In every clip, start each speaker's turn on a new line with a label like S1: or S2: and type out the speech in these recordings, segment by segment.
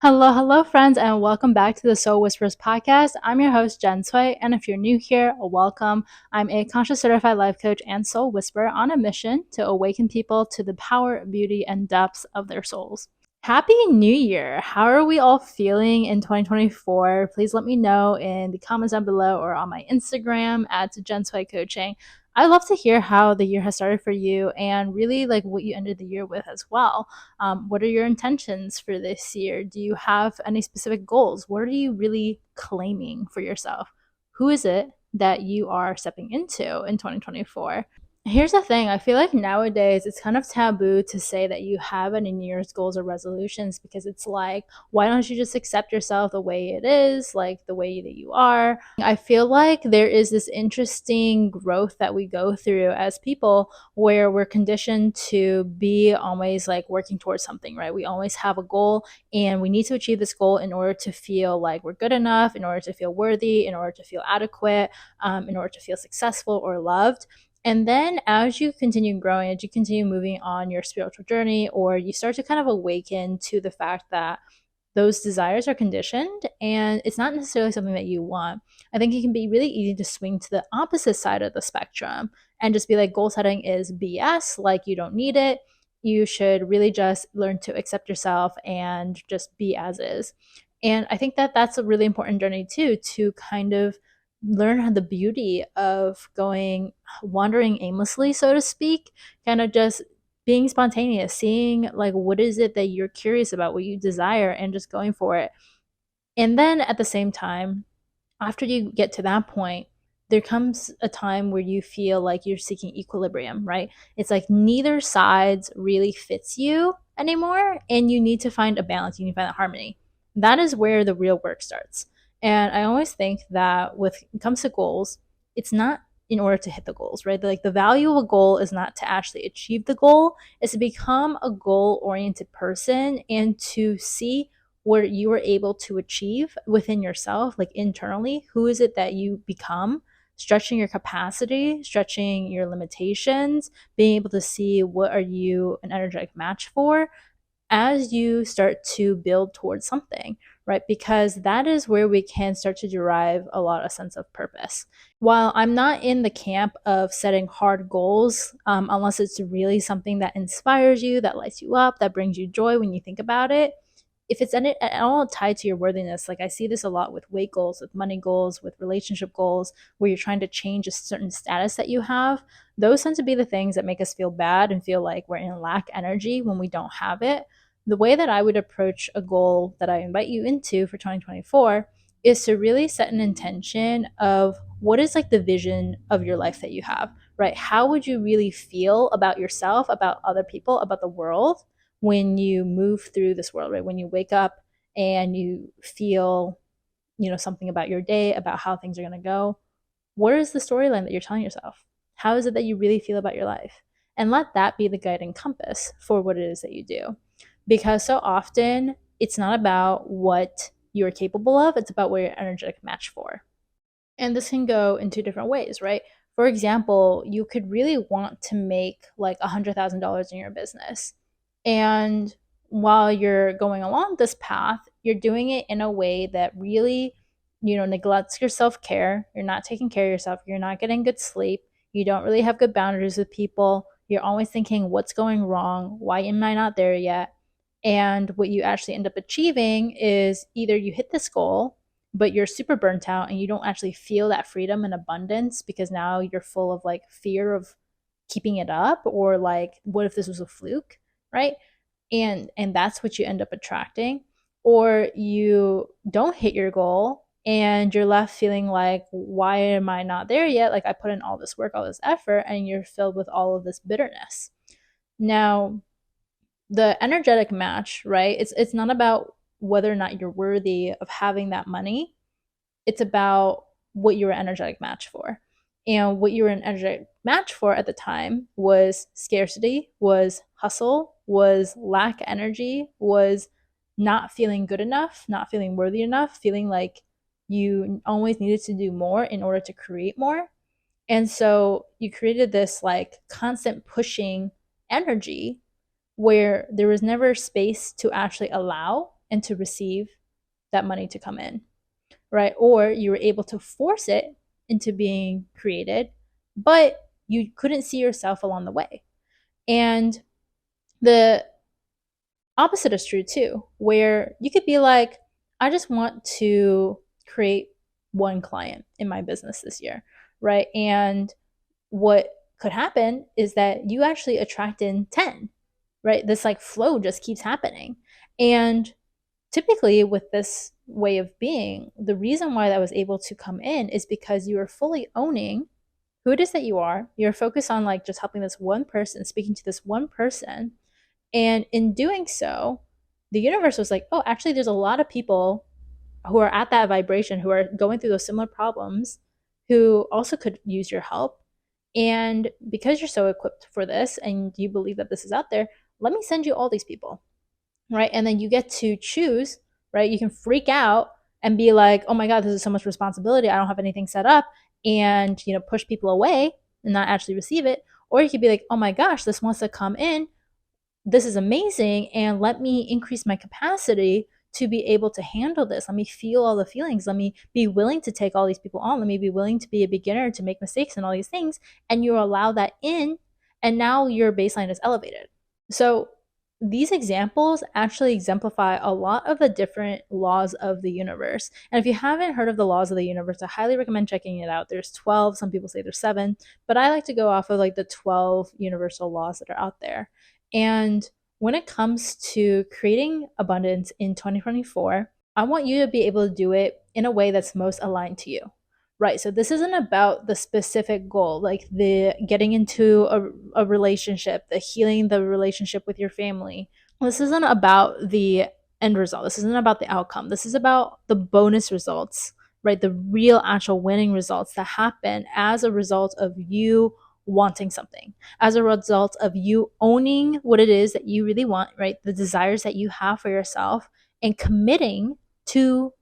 S1: Hello, friends, and welcome back to the Soul Whispers podcast. I'm your host, Jen Sui, and if you're new here, welcome. I'm a conscious certified life coach and soul whisperer on a mission to awaken people to the power, beauty, and depths of their souls. Happy New Year! How are we all feeling in 2024? Please let me know in the comments down below or on my Instagram at Jen Sui Coaching. I'd love to hear how the year has started for you and really like what you ended the year with as well. What are your intentions for this year? Do you have any specific goals? What are you really claiming for yourself? Who is it that you are stepping into in 2024? Here's the thing. I feel like nowadays it's kind of taboo to say that you have any New Year's goals or resolutions because it's like, why don't you just accept yourself the way it is, like the way that you are? I feel like there is this interesting growth that we go through as people where we're conditioned to be always like working towards something, right? We always have a goal and we need to achieve this goal in order to feel like we're good enough, in order to feel worthy, in order to feel adequate, in order to feel successful or loved. And then as you continue growing, as you continue moving on your spiritual journey, or you start to kind of awaken to the fact that those desires are conditioned and it's not necessarily something that you want. I think it can be really easy to swing to the opposite side of the spectrum and just be like, goal setting is BS, like you don't need it. You should really just learn to accept yourself and just be as is. And I think that that's a really important journey too, to kind of learn the beauty of going wandering aimlessly, so to speak, kind of just being spontaneous, seeing like what is it that you're curious about, what you desire, and just going for it. And then at the same time, after you get to that point, there comes a time where you feel like you're seeking equilibrium, right? It's like neither sides really fits you anymore, and you need to find a balance, you need to find a harmony. That is where the real work starts. And I always think that when it comes to goals, it's not in order to hit the goals, right? Like the value of a goal is not to actually achieve the goal, it's to become a goal oriented person and to see what you were able to achieve within yourself, like internally. Who is it that you become? Stretching your capacity, stretching your limitations, being able to see what are you an energetic match for as you start to build towards something, right? Because that is where we can start to derive a lot of sense of purpose. While I'm not in the camp of setting hard goals, unless it's really something that inspires you, that lights you up, that brings you joy when you think about it, if it's at all tied to your worthiness, like I see this a lot with weight goals, with money goals, with relationship goals, where you're trying to change a certain status that you have, those tend to be the things that make us feel bad and feel like we're in lack energy when we don't have it. The way that I would approach a goal that I invite you into for 2024 is to really set an intention of what is like the vision of your life that you have, right? How would you really feel about yourself, about other people, about the world when you move through this world, right? When you wake up and you feel, something about your day, about how things are going to go. What is the storyline that you're telling yourself? How is it that you really feel about your life? And let that be the guiding compass for what it is that you do. Because so often it's not about what you're capable of, it's about what you're energetic match for. And this can go in two different ways, right? For example, you could really want to make like $100,000 in your business. And while you're going along this path, you're doing it in a way that really, neglects your self care. You're not taking care of yourself. You're not getting good sleep. You don't really have good boundaries with people. You're always thinking, what's going wrong? Why am I not there yet? And what you actually end up achieving is either you hit this goal, but you're super burnt out and you don't actually feel that freedom and abundance because now you're full of like fear of keeping it up, or like, what if this was a fluke, right? And that's what you end up attracting. Or you don't hit your goal and you're left feeling like, why am I not there yet? Like I put in all this work, all this effort, and you're filled with all of this bitterness. Now, the energetic match, right? It's not about whether or not you're worthy of having that money. It's about what you're an energetic match for. And what you were an energetic match for at the time was scarcity, was hustle, was lack energy, was not feeling good enough, not feeling worthy enough, feeling like you always needed to do more in order to create more. And so you created this like constant pushing energy where there was never space to actually allow and to receive that money to come in, right? Or you were able to force it into being created, but you couldn't see yourself along the way. And the opposite is true too, where you could be like, I just want to create one client in my business this year, right? And what could happen is that you actually attract in 10, right? This like flow just keeps happening. And typically with this way of being, the reason why that was able to come in is because you are fully owning who it is that you are. You're focused on like just helping this one person, speaking to this one person. And in doing so, the universe was like, oh, actually, there's a lot of people who are at that vibration, who are going through those similar problems, who also could use your help. And because you're so equipped for this and you believe that this is out there, let me send you all these people, right? And then you get to choose, right? You can freak out and be like, oh my God, this is so much responsibility. I don't have anything set up, and, push people away and not actually receive it. Or you could be like, oh my gosh, this wants to come in. This is amazing. And let me increase my capacity to be able to handle this. Let me feel all the feelings. Let me be willing to take all these people on. Let me be willing to be a beginner, to make mistakes and all these things. And you allow that in. And now your baseline is elevated. So these examples actually exemplify a lot of the different laws of the universe. And if you haven't heard of the laws of the universe, I highly recommend checking it out. There's 12, some people say there's 7, but I like to go off of like the 12 universal laws that are out there. And when it comes to creating abundance in 2024, I want you to be able to do it in a way that's most aligned to you. Right. So this isn't about the specific goal, like the getting into a relationship, the healing the relationship with your family. This isn't about the end result. This isn't about the outcome. This is about the bonus results, right? The real actual winning results that happen as a result of you wanting something, as a result of you owning what it is that you really want, right? The desires that you have for yourself, and committing to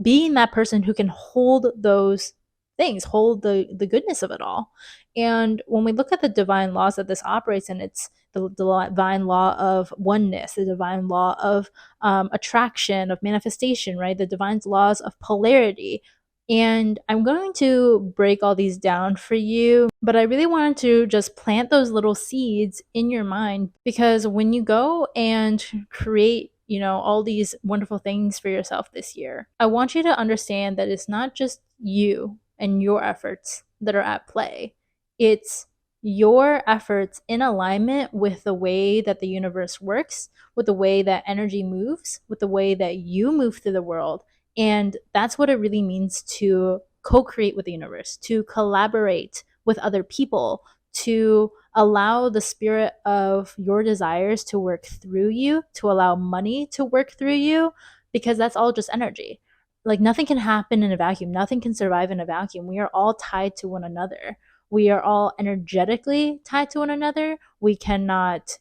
S1: being that person who can hold those things, hold the goodness of it all. And when we look at the divine laws that this operates in, it's the divine law of oneness, the divine law of attraction, of manifestation, right? The divine laws of polarity. And I'm going to break all these down for you, but I really wanted to just plant those little seeds in your mind, because when you go and create all these wonderful things for yourself this year, I want you to understand that it's not just you and your efforts that are at play. It's your efforts in alignment with the way that the universe works, with the way that energy moves, with the way that you move through the world. And that's what it really means to co-create with the universe, to collaborate with other people, to allow the spirit of your desires to work through you, to allow money to work through you, because that's all just energy. Like nothing can happen in a vacuum. Nothing can survive in a vacuum. We are all tied to one another. We are all energetically tied to one another. We cannot,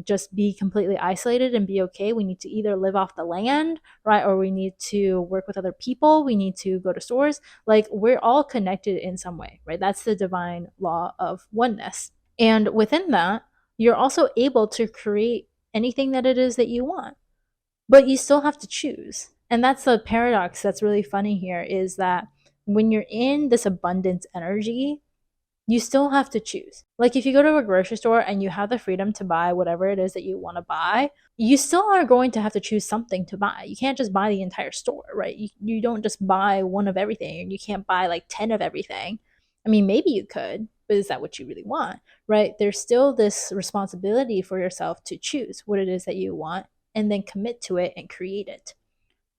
S1: just be completely isolated and be okay. We need to either live off the land, right? Or we need to work with other people. We need to go to stores. Like we're all connected in some way, right? That's the divine law of oneness. And within that, you're also able to create anything that it is that you want, but you still have to choose. And that's the paradox that's really funny here, is that when you're in this abundance energy, you still have to choose. Like if you go to a grocery store and you have the freedom to buy whatever it is that you want to buy, you still are going to have to choose something to buy. You can't just buy the entire store, right? You don't just buy one of everything, and you can't buy like 10 of everything. I mean, maybe you could, but is that what you really want, right? There's still this responsibility for yourself to choose what it is that you want and then commit to it and create it.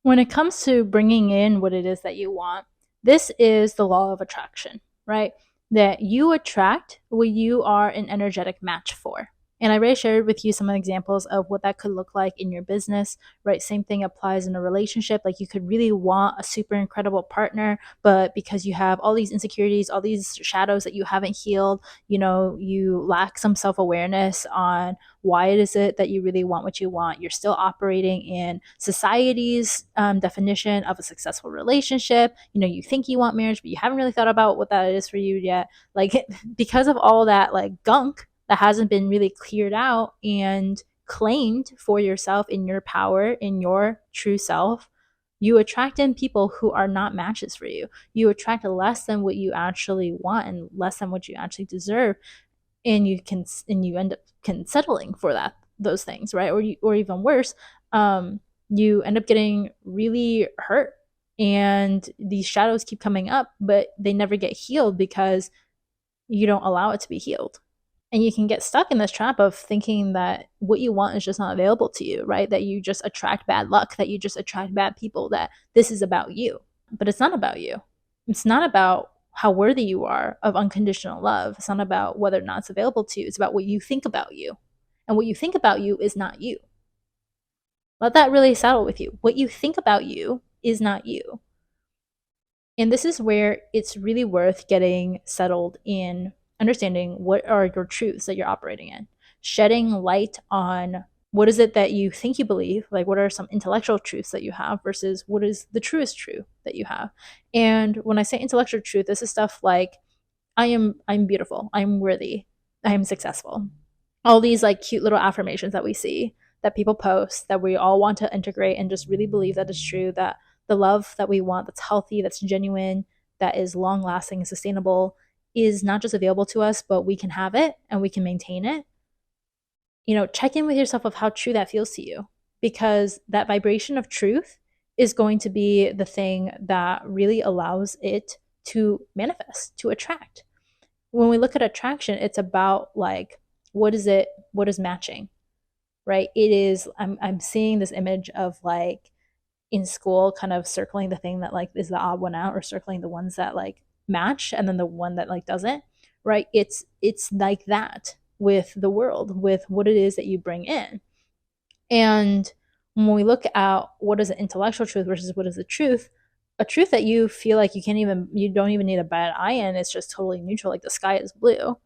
S1: When it comes to bringing in what it is that you want, this is the law of attraction, right? That you attract what you are an energetic match for. And I already shared with you some examples of what that could look like in your business, right? Same thing applies in a relationship. Like you could really want a super incredible partner, but because you have all these insecurities, all these shadows that you haven't healed, you lack some self-awareness on why it is it that you really want what you want. You're still operating in society's definition of a successful relationship. You think you want marriage, but you haven't really thought about what that is for you yet. Like because of all that like gunk that hasn't been really cleared out and claimed for yourself in your power, in your true self, you attract in people who are not matches for you. You attract less than what you actually want and less than what you actually deserve, and you end up settling for those things, right? Or even worse, you end up getting really hurt, and these shadows keep coming up, but they never get healed because you don't allow it to be healed. And you can get stuck in this trap of thinking that what you want is just not available to you, right? That you just attract bad luck, that you just attract bad people, that this is about you. But it's not about you. It's not about how worthy you are of unconditional love. It's not about whether or not it's available to you. It's about what you think about you. And what you think about you is not you. Let that really settle with you. What you think about you is not you. And this is where it's really worth getting settled in understanding what are your truths that you're operating in, shedding light on what is it that you think you believe, like what are some intellectual truths that you have versus what is the truest truth that you have. And when I say intellectual truth, this is stuff like I'm beautiful, I'm worthy, I'm successful. All these like cute little affirmations that we see that people post that we all want to integrate and just really believe that is true, that the love that we want, that's healthy, that's genuine, that is long lasting and sustainable, is not just available to us, but we can have it and we can maintain it. Check in with yourself of how true that feels to you, because that vibration of truth is going to be the thing that really allows it to manifest, to attract. When we look at attraction, it's about like, what is matching, right? It is, I'm seeing this image of like in school kind of circling the thing that like is the odd one out, or circling the ones that like match and then the one that like doesn't, right? It's like that with the world, with what it is that you bring in. And when we look at what is an intellectual truth versus what is the truth, a truth that you feel like you don't even need a bad eye in, it's just totally neutral, like the sky is blue,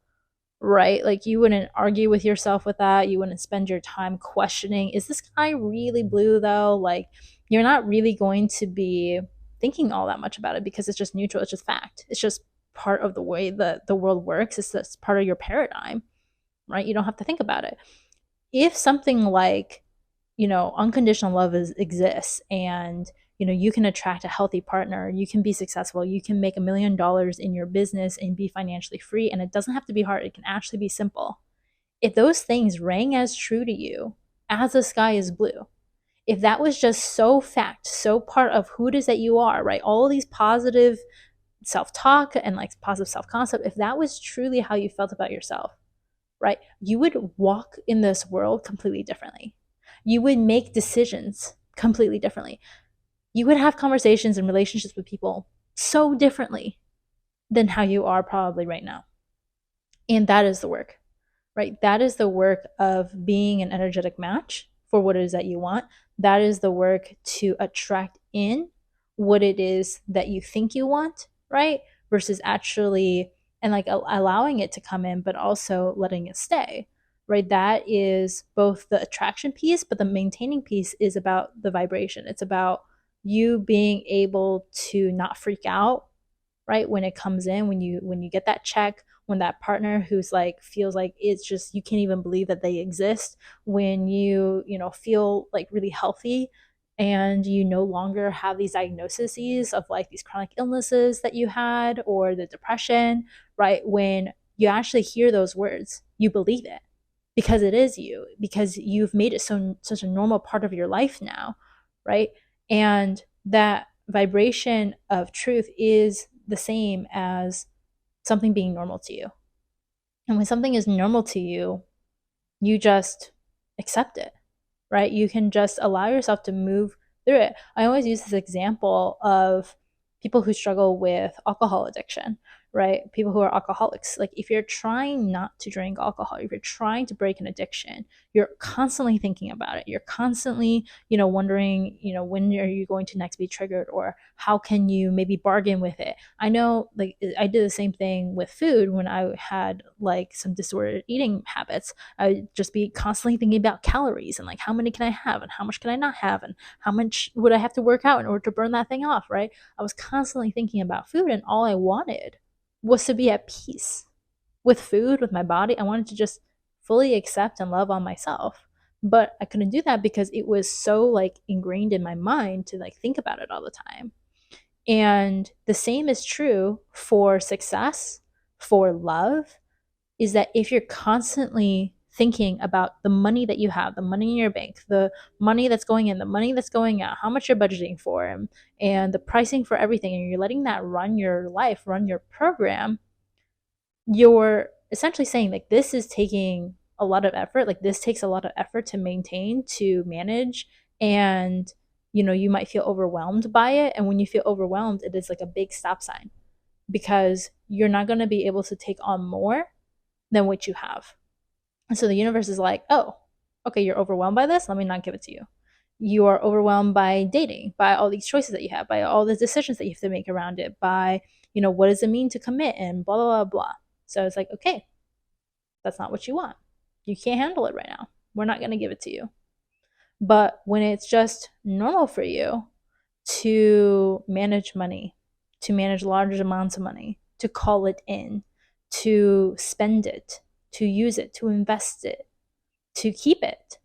S1: right? Like you wouldn't argue with yourself with that. You wouldn't spend your time questioning, is this sky really blue though? Like you're not really going to be thinking all that much about it because it's just neutral. It's just fact. It's just part of the way that the world works. It's just part of your paradigm, right? You don't have to think about it. If something like, unconditional love exists, and you can attract a healthy partner, you can be successful, you can make $1 million in your business and be financially free, and it doesn't have to be hard, it can actually be simple. If those things rang as true to you as the sky is blue, if that was just so fact, so part of who it is that you are, right? All of these positive self-talk and like positive self-concept, if that was truly how you felt about yourself, right? You would walk in this world completely differently. You would make decisions completely differently. You would have conversations and relationships with people so differently than how you are probably right now. And that is the work, right? That is the work of being an energetic match for what it is that you want. That is the work to attract in what it is that you think you want, right? Versus actually, and like allowing it to come in, but also letting it stay, right? That is both the attraction piece, but the maintaining piece is about the vibration. It's about you being able to not freak out, right? When it comes in, when you get that check, when that partner who's like feels like it's just you can't even believe that they exist, when you feel like really healthy and you no longer have these diagnoses of like these chronic illnesses that you had or the depression, right? When you actually hear those words, you believe it because it is you, because you've made it such a normal part of your life now, right? And that vibration of truth is the same as something being normal to you. And when something is normal to you, you just accept it, right? You can just allow yourself to move through it. I always use this example of people who struggle with alcohol addiction, right? People who are alcoholics. Like if you're trying not to drink alcohol, if you're trying to break an addiction, you're constantly thinking about it. You're constantly, wondering, when are you going to next be triggered, or how can you maybe bargain with it? I know, like I did the same thing with food when I had like some disordered eating habits. I would just be constantly thinking about calories and like how many can I have and how much can I not have and how much would I have to work out in order to burn that thing off, right? I was constantly thinking about food, and all I wanted was to be at peace with food, with my body. I wanted to just fully accept and love on myself. But I couldn't do that because it was so like ingrained in my mind to like think about it all the time. And the same is true for success, for love, is that if you're constantly thinking about the money that you have, the money in your bank, the money that's going in, the money that's going out, how much you're budgeting for, and the pricing for everything, and you're letting that run your life, run your program, you're essentially saying like this is taking a lot of effort, like this takes a lot of effort to maintain, to manage, and you might feel overwhelmed by it. And when you feel overwhelmed, it is like a big stop sign, because you're not going to be able to take on more than what you have. And so the universe is like, oh, okay, you're overwhelmed by this, let me not give it to you. You are overwhelmed by dating, by all these choices that you have, by all the decisions that you have to make around it, by what does it mean to commit, and blah blah blah blah. So it's like, okay, that's not what you want, you can't handle it right now, we're not going to give it to you. But when it's just normal for you to manage money, to manage large amounts of money, to call it in, to spend it, to use it, to invest it, to keep it,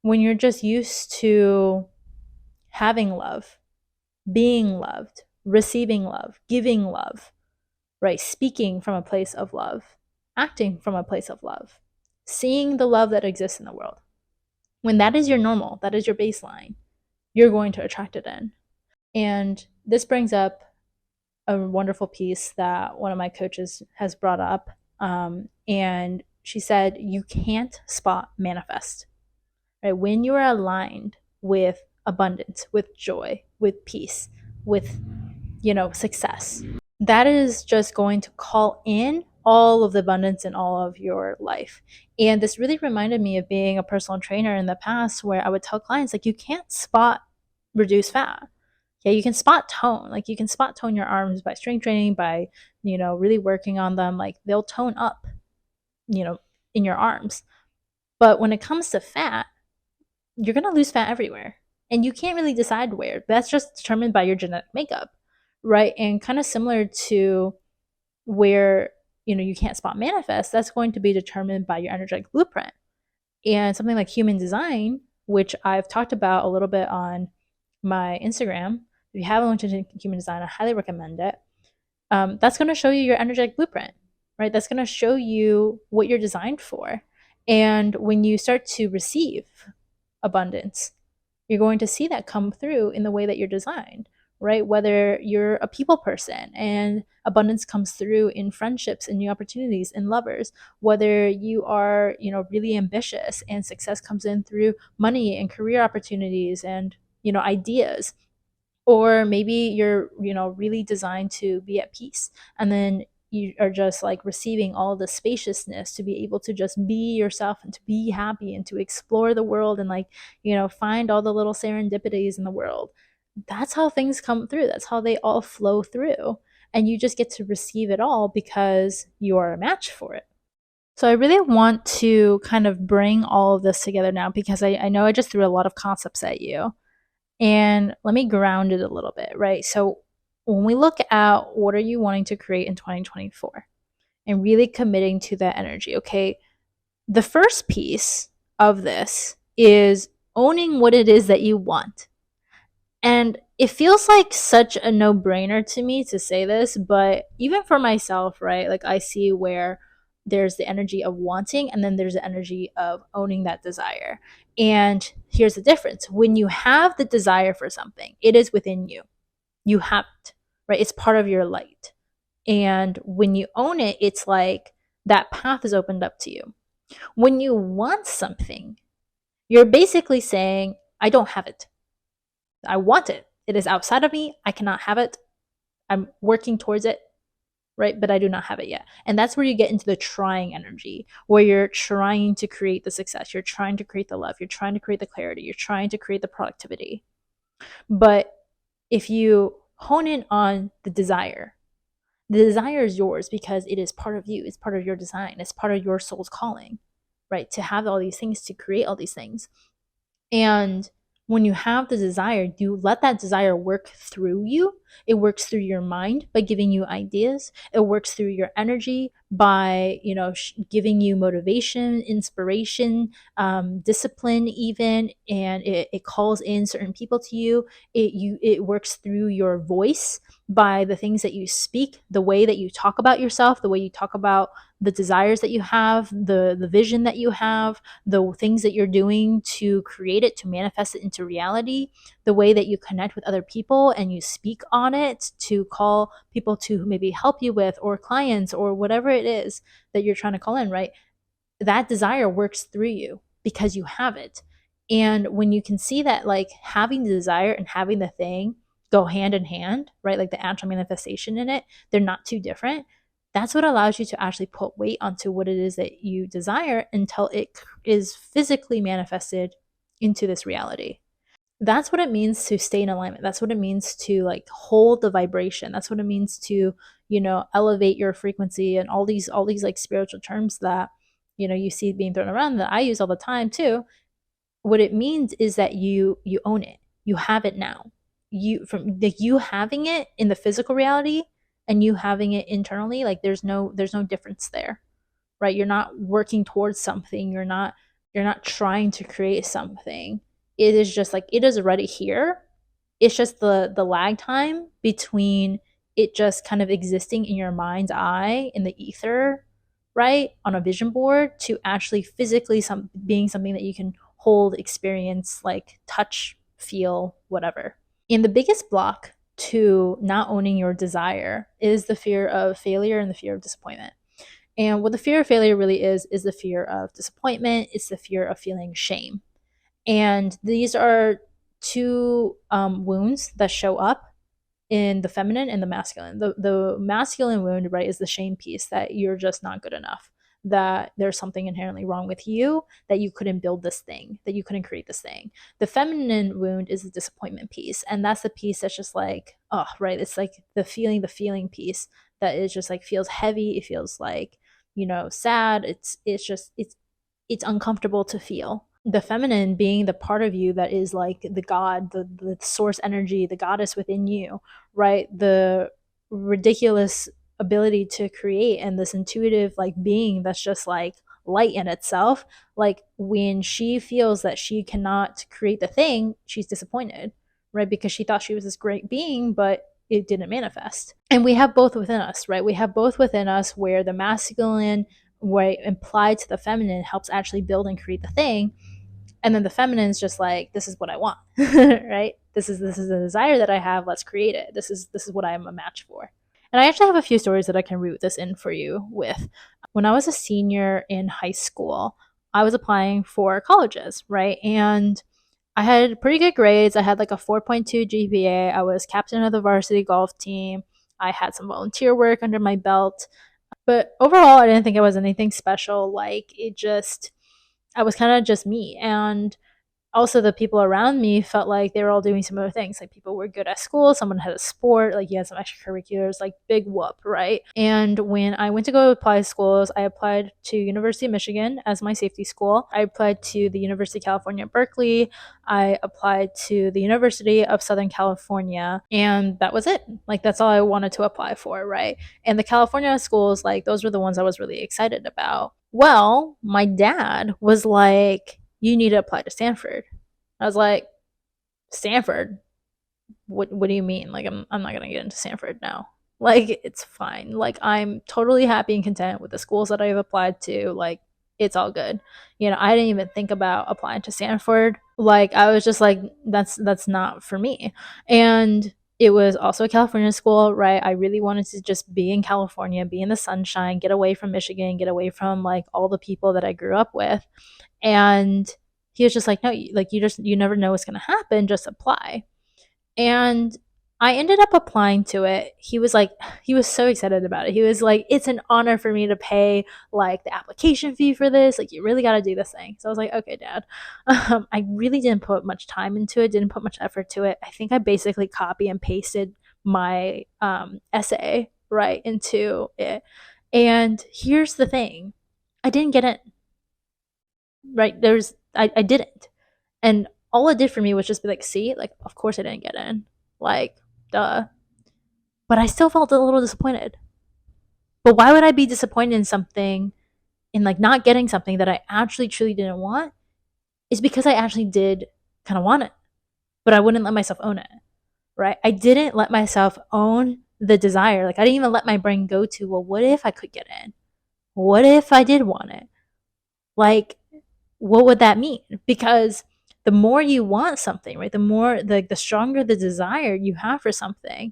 S1: when you're just used to having love, being loved, receiving love, giving love, right? Speaking from a place of love, acting from a place of love, seeing the love that exists in the world. When that is your normal, that is your baseline, you're going to attract it in. And this brings up a wonderful piece that one of my coaches has brought up. And she said, you can't spot manifest. Right? When you are aligned with abundance, with joy, with peace, with success, that is just going to call in all of the abundance in all of your life. And this really reminded me of being a personal trainer in the past, where I would tell clients, like, you can't spot reduce fat. Yeah, you can spot tone. Like, you can spot tone your arms by strength training, by really working on them. Like, they'll tone up in your arms. But when it comes to fat, you're going to lose fat everywhere. And you can't really decide where. That's just determined by your genetic makeup, right? And kind of similar to where, you can't spot manifest, that's going to be determined by your energetic blueprint. And something like human design, which I've talked about a little bit on my Instagram. If you haven't looked into human design, I highly recommend it. That's going to show you your energetic blueprint, right? That's going to show you what you're designed for. And when you start to receive abundance, you're going to see that come through in the way that you're designed, right? Whether you're a people person and abundance comes through in friendships and new opportunities and lovers, whether you are, really ambitious and success comes in through money and career opportunities and, ideas, or maybe you're, really designed to be at peace, and then you are just like receiving all the spaciousness to be able to just be yourself and to be happy and to explore the world and like, find all the little serendipities in the world. That's how things come through. That's how they all flow through. And you just get to receive it all because you are a match for it. So I really want to kind of bring all of this together now, because I know I just threw a lot of concepts at you. And let me ground it a little bit, right? So when we look at what are you wanting to create in 2024 and really committing to that energy, okay, the first piece of this is owning what it is that you want. And it feels like such a no-brainer to me to say this, but even for myself, right? Like, I see where there's the energy of wanting, and then there's the energy of owning that desire. And here's the difference. When you have the desire for something, it is within you. You have it, right? It's part of your light. And when you own it, it's like that path is opened up to you. When you want something, you're basically saying, I don't have it. I want it. It is outside of me. I cannot have it. I'm working towards it, right? But I do not have it yet. And that's where you get into the trying energy, where you're trying to create the success. You're trying to create the love. You're trying to create the clarity. You're trying to create the productivity. But if you hone in on the desire is yours because it is part of you. It's part of your design. It's part of your soul's calling, right? To have all these things, to create all these things. And When you have the desire, you let that desire work through you. It works through your mind by giving you ideas. It works through your energy by, giving you motivation, inspiration, discipline, even, and it calls in certain people to you. It works through your voice by the things that you speak, the way that you talk about yourself, the way you talk about the desires that you have, the vision that you have, the things that you're doing to create it, to manifest it into reality, the way that you connect with other people and you speak on it to call people to maybe help you with, or clients, or whatever it is that you're trying to call in, right? That desire works through you because you have it. And when you can see that, like, having the desire and having the thing go hand in hand, right? Like the actual manifestation in it, they're not too different. That's what allows you to actually put weight onto what it is that you desire until it is physically manifested into this reality. That's what it means to stay in alignment. That's what it means to, like, hold the vibration. That's what it means to, elevate your frequency, and all these like spiritual terms that, you see being thrown around that I use all the time too. What it means is that you own it. You have it now. You having it in the physical reality and you having it internally, like, there's no difference there, right? You're not working towards something. You're not trying to create something. It is just like, it is already here. It's just the lag time between it just kind of existing in your mind's eye, in the ether, right, on a vision board, to actually physically being something that you can hold, experience, like touch, feel, whatever. And the biggest block to not owning your desire is the fear of failure and the fear of disappointment. And what the fear of failure really is the fear of disappointment. It's the fear of feeling shame. And these are two wounds that show up in the feminine and the masculine. The masculine wound, right, is the shame piece, that you're just not good enough, that there's something inherently wrong with you, that you couldn't build this thing, that you couldn't create this thing. The feminine wound is the disappointment piece, and that's the piece that's just like, oh, right, it's like the feeling piece that is just like, feels heavy. It feels like, sad. It's uncomfortable to feel. The feminine being the part of you that is like the god, the source energy, the goddess within you, right? The ridiculous ability to create, and this intuitive, like, being that's just like light in itself. Like, when she feels that she cannot create the thing, she's disappointed, right? Because she thought she was this great being, but it didn't manifest. And we have both within us, right? We have both within us, where the masculine, way implied to the feminine, helps actually build and create the thing, and then the feminine is just like, this is what I want, right? This is the desire that I have. Let's create it. This is what I'm a match for. And I actually have a few stories that I can root this in for you with. When I was a senior in high school, I was applying for colleges, right? And I had pretty good grades. I had like a 4.2 GPA. I was captain of the varsity golf team. I had some volunteer work under my belt. But overall, I didn't think it was anything special. Like, I was kind of just me. And also, the people around me felt like they were all doing similar things. Like, people were good at school, someone had a sport, like you had some extracurriculars, like big whoop, right? And when I went to go apply to schools, I applied to University of Michigan as my safety school. I applied to the University of California, Berkeley. I applied to the University of Southern California, and that was it. Like, that's all I wanted to apply for, right? And the California schools, like, those were the ones I was really excited about. Well, my dad was like, you need to apply to Stanford. I was like, Stanford? What do you mean? Like, I'm not gonna get into Stanford now. Like, it's fine. Like, I'm totally happy and content with the schools that I've applied to. Like, it's all good. I didn't even think about applying to Stanford. Like, I was just like, that's not for me. And it was also a California school, right? I really wanted to just be in California, be in the sunshine, get away from Michigan, get away from, like, all the people that I grew up with. And he was just like, no, like, you never know what's going to happen, just apply. And I ended up applying to it. He was so excited about it. He was like, it's an honor for me to pay, like, the application fee for this. Like, you really got to do this thing. So I was like, okay, Dad. I really didn't put much time into it, didn't put much effort to it. I think I basically copy and pasted my essay right into it. And here's the thing, I didn't get it. Right? I didn't. And all it did for me was just be like, see, like, of course I didn't get in. Like, duh. But I still felt a little disappointed. But why would I be disappointed in something, in like not getting something that I actually truly didn't want? Is because I actually did kind of want it, but I wouldn't let myself own it, right? I didn't let myself own the desire. Like, I didn't even let my brain go to, well, what if I could get in? What if I did want it? Like, what would that mean? Because the more you want something, right? The more, the stronger the desire you have for something.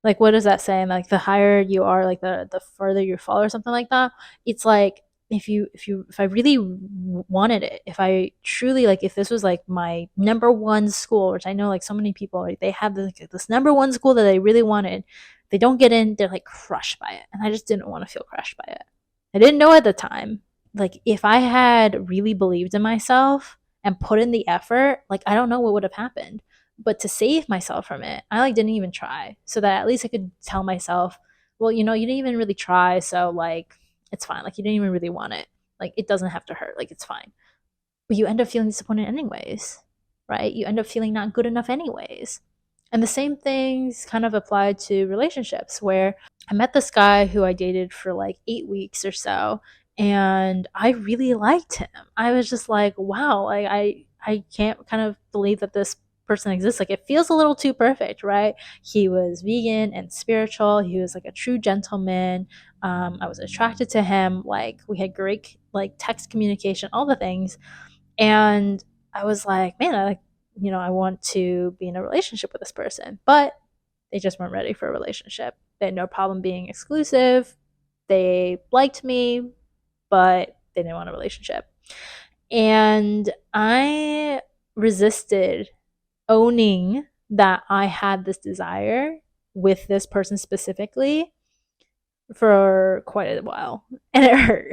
S1: Like, what does that say? Like, the higher you are, like the further you fall, or something like that. It's like, if I really wanted it, if I truly, like, if this was like my number one school, which I know like so many people, like, they have this number one school that they really wanted, they don't get in, they're like crushed by it, and I just didn't want to feel crushed by it. I didn't know at the time. Like, if I had really believed in myself and put in the effort, like, I don't know what would have happened. But to save myself from it, I like didn't even try, so that at least I could tell myself, well, you know, you didn't even really try, so like, it's fine. Like, you didn't even really want it. Like, it doesn't have to hurt. Like, it's fine. But you end up feeling disappointed anyways, right? You end up feeling not good enough anyways. And the same things kind of apply to relationships, where I met this guy who I dated for like 8 weeks or so, and I really liked him. I was just like, wow, like, I can't kind of believe that this person exists. Like, it feels a little too perfect, right? He was vegan and spiritual. He was like a true gentleman. I was attracted to him. Like, we had great like text communication, all the things. And I was like, man, I like, you know, I want to be in a relationship with this person. But they just weren't ready for a relationship. They had no problem being exclusive. They liked me, but they didn't want a relationship. And I resisted owning that I had this desire with this person specifically for quite a while, and it hurt.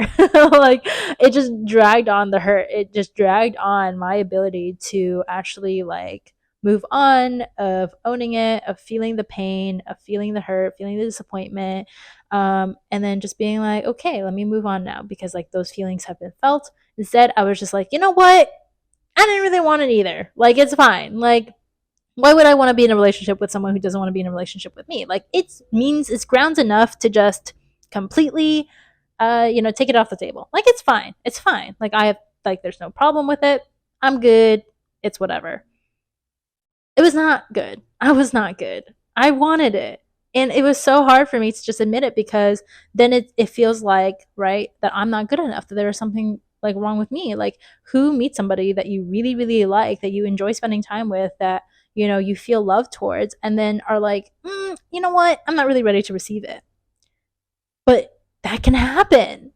S1: Like, it just dragged on, the hurt, it just dragged on my ability to actually like move on, of owning it, of feeling the pain, of feeling the hurt, feeling the disappointment, and then just being like, okay, let me move on now, because like those feelings have been felt. Instead, I was just like, you know what, I didn't really want it either. Like, it's fine. Like, why would I want to be in a relationship with someone who doesn't want to be in a relationship with me? Like, it's grounds enough to just completely, you know, take it off the table. Like, it's fine. It's fine. Like, I have, like, there's no problem with it. I'm good. It's whatever. It was not good. I was not good. I wanted it. And it was so hard for me to just admit it, because then it feels like, right, that I'm not good enough, that there is something like wrong with me. Like, who meets somebody that you really, really like, that you enjoy spending time with, that, you know, you feel love towards, and then are like, you know what, I'm not really ready to receive it. But that can happen,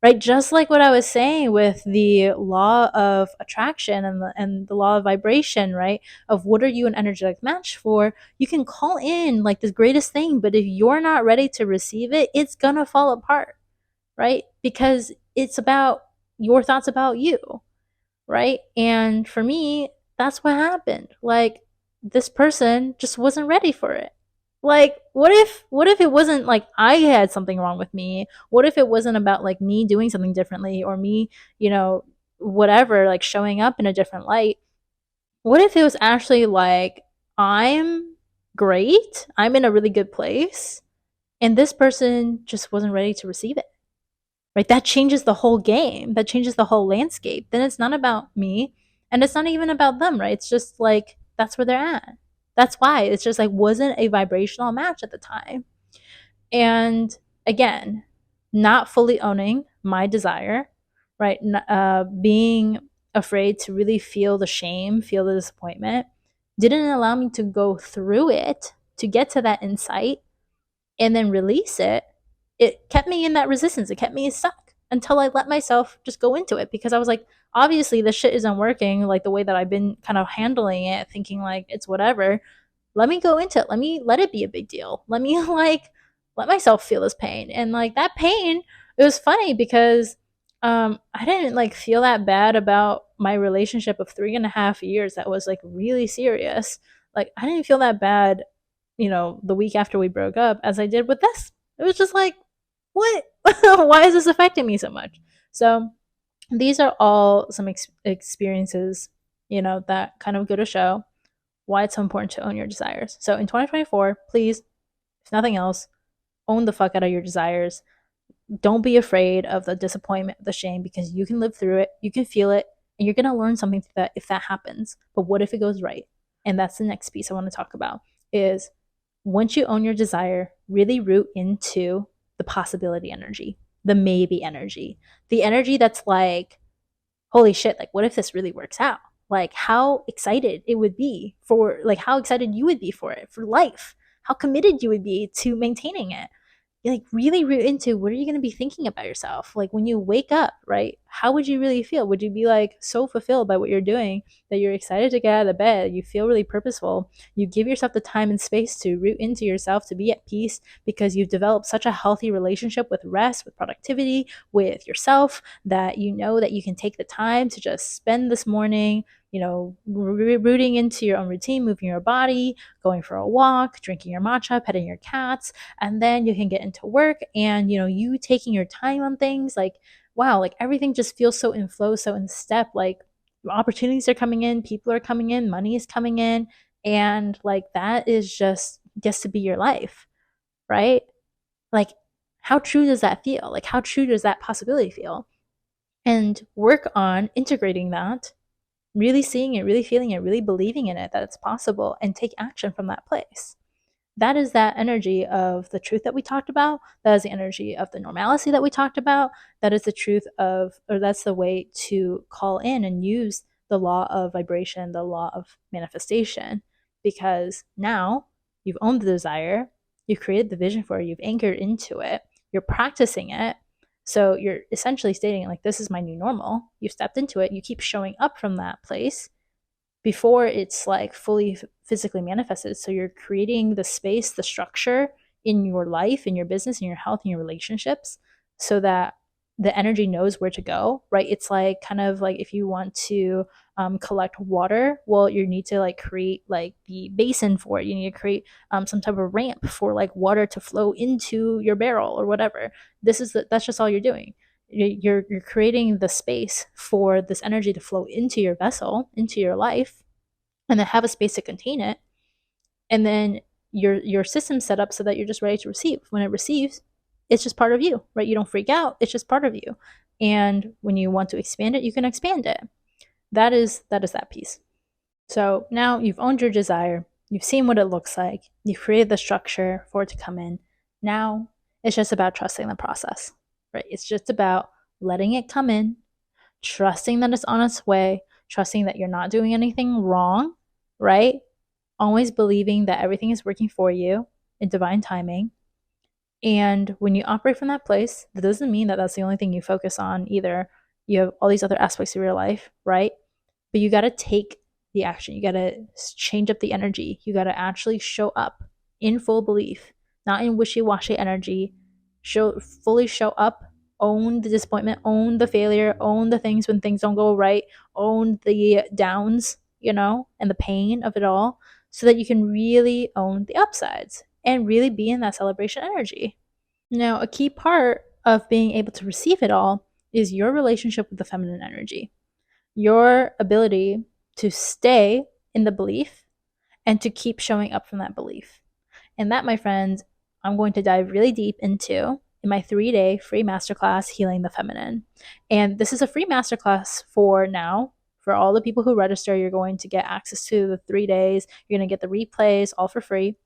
S1: right? Just like what I was saying with the law of attraction, and the law of vibration, right? Of what are you an energetic match for? You can call in like the greatest thing, but if you're not ready to receive it, it's gonna fall apart, right? Because it's about your thoughts about you, right? And for me, that's what happened. Like, this person just wasn't ready for it. Like, what if it wasn't like I had something wrong with me? What if it wasn't about like me doing something differently, or me, you know, whatever, like showing up in a different light? What if it was actually like, I'm great, I'm in a really good place, and this person just wasn't ready to receive it? Right? That changes the whole game. That changes the whole landscape. Then it's not about me, and it's not even about them, right? It's just like, that's where they're at. That's why it's just like, wasn't a vibrational match at the time. And again, not fully owning my desire, right? Being afraid to really feel the shame, feel the disappointment, didn't allow me to go through it to get to that insight and then release it. It kept me in that resistance. It kept me stuck until I let myself just go into it, because I was like, obviously this shit isn't working like the way that I've been kind of handling it, thinking like it's whatever. Let me go into it. Let me let it be a big deal. Let me like let myself feel this pain. And like that pain, it was funny because I didn't like feel that bad about my relationship of 3.5 years that was like really serious. Like, I didn't feel that bad, you know, the week after we broke up as I did with this. It was just like, what? Why is this affecting me so much? So these are all some experiences, that kind of go to show why it's so important to own your desires. So in 2024, please, if nothing else, own the fuck out of your desires. Don't be afraid of the disappointment, the shame, because you can live through it, you can feel it, and you're going to learn something through that if that happens. But what if it goes right? And that's the next piece I want to talk about is once you own your desire, really root into the possibility energy, the maybe energy, the energy that's like, holy shit, like what if this really works out? Like how excited it would be for, like how excited you would be for it, for life, how committed you would be to maintaining it. Like really root into what are you going to be thinking about yourself, like when you wake up, right? How would you really feel? Would you be like so fulfilled by what you're doing that you're excited to get out of the bed, you feel really purposeful, you give yourself the time and space to root into yourself, to be at peace because you've developed such a healthy relationship with rest, with productivity, with yourself, that you know that you can take the time to just spend this morning rooting into your own routine, moving your body, going for a walk, drinking your matcha, petting your cats, and then you can get into work and you taking your time on things like wow, like everything just feels so in flow, so in step, like opportunities are coming in, people are coming in, money is coming in, and like that is just gets to be your life, right? Like how true does that feel? Like how true does that possibility feel? And work on integrating that, really seeing it, really feeling it, really believing in it that it's possible, and take action from that place. That is that energy of the truth that we talked about. That is the energy of the normalcy that we talked about. That is the truth of, or that's the way to call in and use the law of vibration, the law of manifestation, because now you've owned the desire, you've created the vision for it, you've anchored into it, you're practicing it. So you're essentially stating, like, this is my new normal. You stepped into it, you keep showing up from that place before it's like fully physically manifested. So you're creating the space, the structure in your life, in your business, in your health, in your relationships, so that the energy knows where to go, right? It's like kind of like if you want to collect water, well, you need to like create like the basin for it. You need to create some type of ramp for like water to flow into your barrel or whatever. That's just all you're doing. You're creating the space for this energy to flow into your vessel, into your life, and then have a space to contain it. And then your system's set up so that you're just ready to receive. When it receives, it's just part of you, right? You don't freak out. It's just part of you. And when you want to expand it, you can expand it. That is that piece. So now you've owned your desire. You've seen what it looks like. You've created the structure for it to come in. Now it's just about trusting the process, right? It's just about letting it come in, trusting that it's on its way, trusting that you're not doing anything wrong, right? Always believing that everything is working for you in divine timing. And when you operate from that place, that doesn't mean that that's the only thing you focus on either. You have all these other aspects of your life, right? But you got to take the action. You got to change up the energy. You got to actually show up in full belief, not in wishy-washy energy. Fully show up, own the disappointment, own the failure, own the things when things don't go right, own the downs, and the pain of it all, so that you can really own the upsides and really be in that celebration energy. Now, a key part of being able to receive it all is your relationship with the feminine energy, your ability to stay in the belief and to keep showing up from that belief. And that, my friends, I'm going to dive really deep into in my 3-day free masterclass, Healing the Feminine. And this is a free masterclass for now. For all the people who register, you're going to get access to the 3 days. You're going to get the replays all for free.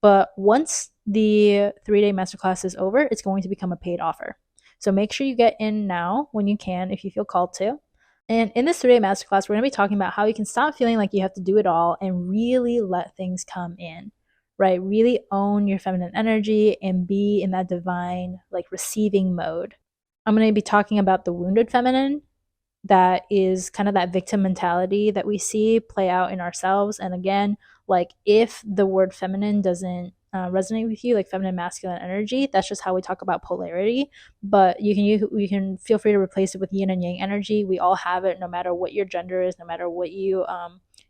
S1: But once the 3-day masterclass is over, it's going to become a paid offer. So make sure you get in now when you can, if you feel called to. And in this 3-day masterclass, we're going to be talking about how you can stop feeling like you have to do it all and really let things come in, right? Really own your feminine energy and be in that divine, like receiving mode. I'm going to be talking about the wounded feminine. That is kind of that victim mentality that we see play out in ourselves. And again, like if the word feminine doesn't resonate with you, like feminine, masculine energy, that's just how we talk about polarity. But you can feel free to replace it with yin and yang energy. We all have it, no matter what your gender is, no matter what you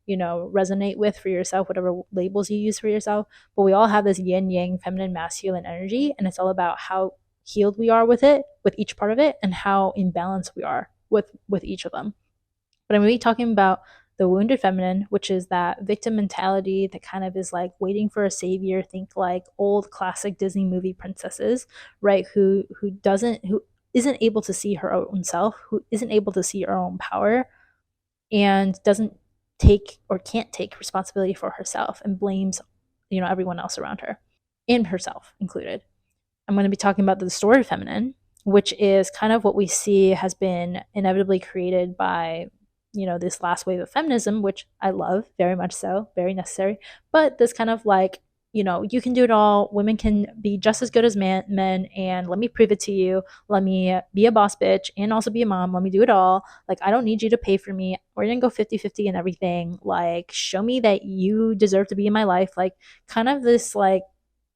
S1: resonate with for yourself, whatever labels you use for yourself. But we all have this yin yang, feminine, masculine energy, and it's all about how healed we are with it, with each part of it, and how in balance we are with each of them. But I'm going to be talking about the wounded feminine, which is that victim mentality that kind of is like waiting for a savior. Think like old classic Disney movie princesses, right? Who isn't able to see her own self, who isn't able to see her own power, and doesn't take or can't take responsibility for herself and blames, everyone else around her, and herself included. I'm going to be talking about the distorted feminine, which is kind of what we see has been inevitably created by, this last wave of feminism, which I love very much so, very necessary. But this kind of like, you can do it all. Women can be just as good as men, and let me prove it to you. Let me be a boss bitch and also be a mom. Let me do it all. Like, I don't need you to pay for me. We're going to go 50-50 and everything. Like, show me that you deserve to be in my life. Like, kind of this, like,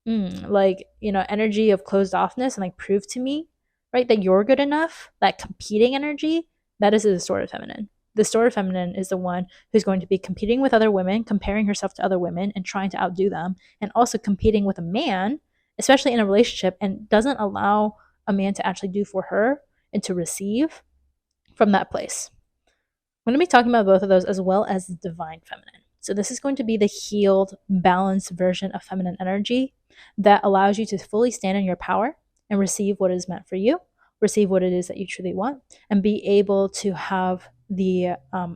S1: energy of closed offness and like prove to me, right, that you're good enough. That competing energy, that is the distorted feminine. The distorted feminine is the one who's going to be competing with other women, comparing herself to other women and trying to outdo them, and also competing with a man, especially in a relationship, and doesn't allow a man to actually do for her and to receive from that place. I'm going to be talking about both of those as well as the divine feminine. So, this is going to be the healed, balanced version of feminine energy that allows you to fully stand in your power and receive what is meant for you, receive what it is that you truly want, and be able to have the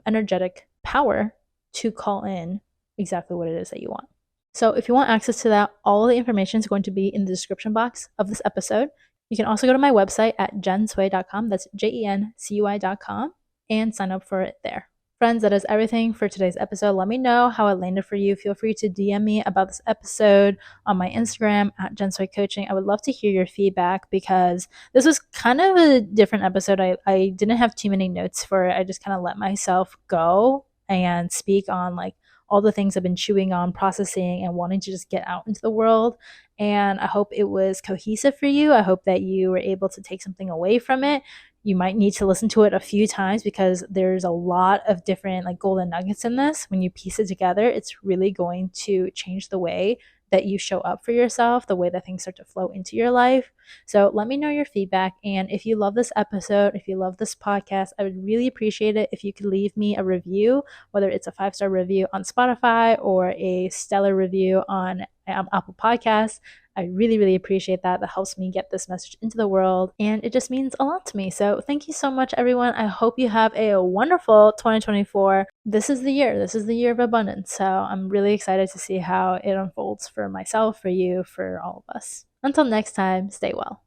S1: energetic power to call in exactly what it is that you want. So, if you want access to that, all of the information is going to be in the description box of this episode. You can also go to my website at jensui.com. That's JENCUI.com. And sign up for it there. Friends, that is everything for today's episode. Let me know how it landed for you. Feel free to DM me about this episode on my Instagram at Jensui Coaching. I would love to hear your feedback because this was kind of a different episode. I didn't have too many notes for it. I just kind of let myself go and speak on like all the things I've been chewing on, processing, and wanting to just get out into the world. And I hope it was cohesive for you. I hope that you were able to take something away from it. You might need to listen to it a few times because there's a lot of different like golden nuggets in this. When you piece it together, it's really going to change the way that you show up for yourself, the way that things start to flow into your life. So let me know your feedback. And if you love this episode, if you love this podcast, I would really appreciate it if you could leave me a review, whether it's a 5-star review on Spotify or a stellar review on Apple Podcasts. I really, really appreciate that. That helps me get this message into the world, and it just means a lot to me. So thank you so much, everyone. I hope you have a wonderful 2024. This is the year. This is the year of abundance. So I'm really excited to see how it unfolds for myself, for you, for all of us. Until next time, stay well.